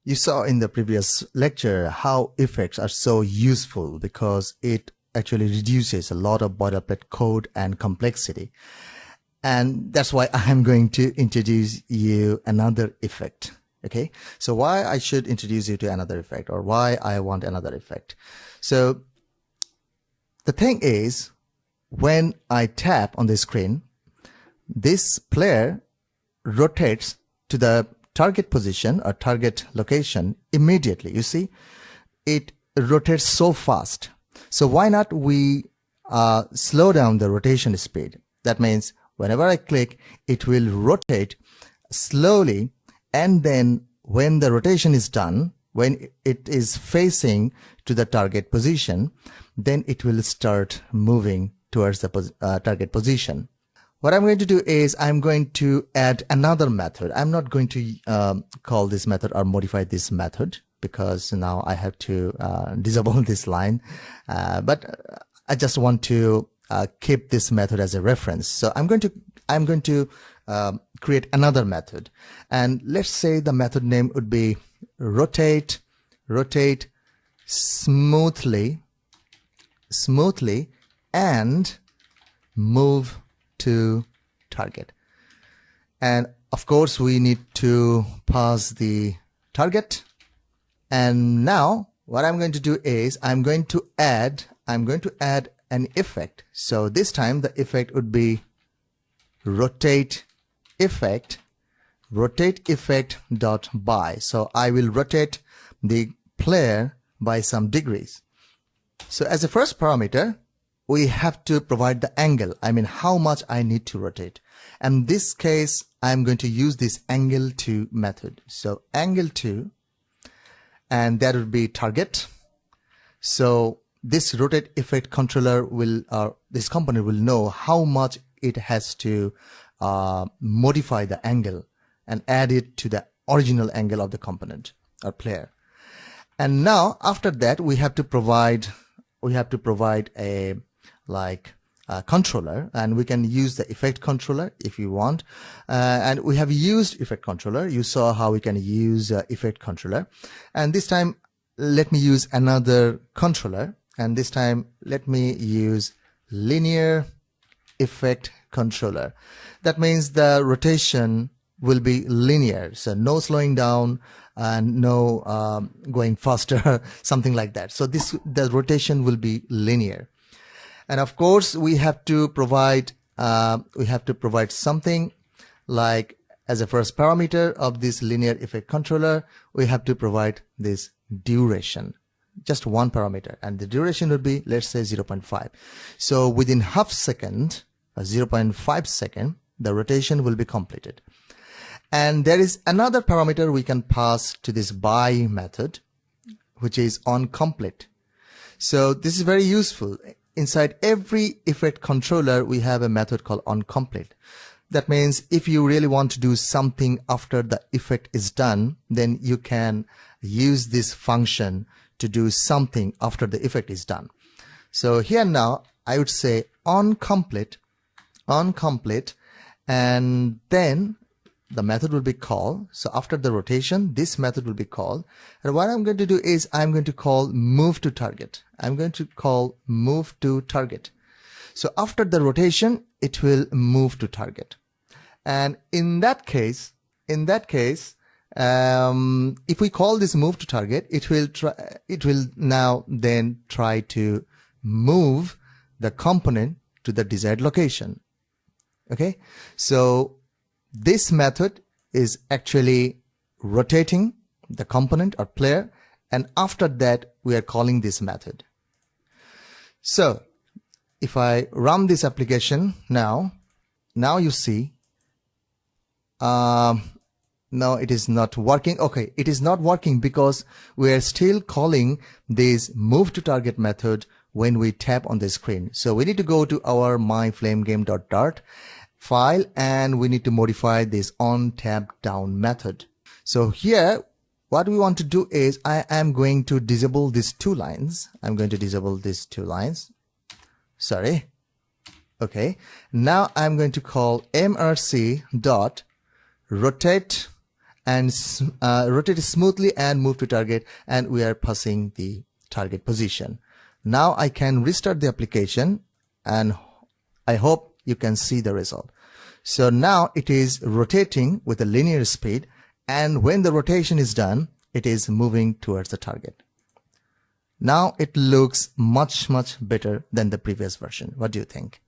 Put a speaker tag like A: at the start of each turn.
A: You saw in the previous lecture how effects are so useful because it actually reduces a lot of boilerplate code and complexity. And that's why I'm going to introduce you another effect. Okay, so why I should introduce you to another effect, or why I want another effect. So the thing is, when I tap on the screen, this player rotates to the target position or target location immediately. You see, it rotates so fast. So why not we slow down the rotation speed? That means whenever I click, it will rotate slowly, and then when the rotation is done, when it is facing to the target position, then it will start moving towards the target position. What I'm going to do is I'm going to add another method. I'm not going to call this method or modify this method because now I have to disable this line. But I just want to keep this method as a reference. So I'm going to create another method, and let's say the method name would be rotate smoothly and move to target. And of course we need to pass the target. And now what I'm going to do is I'm going to add an effect. So this time the effect would be rotate effect dot by. So I will rotate the player by some degrees. So as a first parameter, we have to provide the angle. I mean, how much I need to rotate. And in this case, I'm going to use this angle to method. So angle to, and that would be target. So this rotate effect controller will, this component will know how much it has to modify the angle and add it to the original angle of the component or player. And now after that, we have to provide a controller, and we can use the effect controller if you want. And we have used effect controller. You saw how we can use effect controller. And this time, let me use another controller. And this time, let me use linear effect controller. That means the rotation will be linear. So no slowing down and no going faster, something like that. So the rotation will be linear. And of course, we have to provide something like, as a first parameter of this linear effect controller, we have to provide this duration, just one parameter, and the duration would be, let's say, 0.5. So within half second, 0.5 second, the rotation will be completed. And there is another parameter we can pass to this by method, which is onComplete. So this is very useful. Inside every effect controller, we have a method called onComplete. That means if you really want to do something after the effect is done, then you can use this function to do something after the effect is done. So here now, I would say onComplete, and then the method will be called. So after the rotation, this method will be called. And what I'm going to do is I'm going to call move to target. I'm going to call move to target. So after the rotation, it will move to target. And in that case, if we call this move to target, it will now then try to move the component to the desired location. Okay. So this method is actually rotating the component or player, and after that we are calling this method. So if I run this application now you see no, it is not working. Okay, it is not working because we are still calling this move to target method when we tap on the screen. So we need to go to our myflamegame.dart file, and we need to modify this on tap down method. So here what we want to do is I am going to disable these two lines. I'm going to disable these two lines. Sorry. Okay. Now I'm going to call mrc dot rotate and rotate it smoothly and move to target, and we are passing the target position. Now I can restart the application, and I hope you can see the result. So now it is rotating with a linear speed, and when the rotation is done, it is moving towards the target. Now it looks much better than the previous version. What do you think?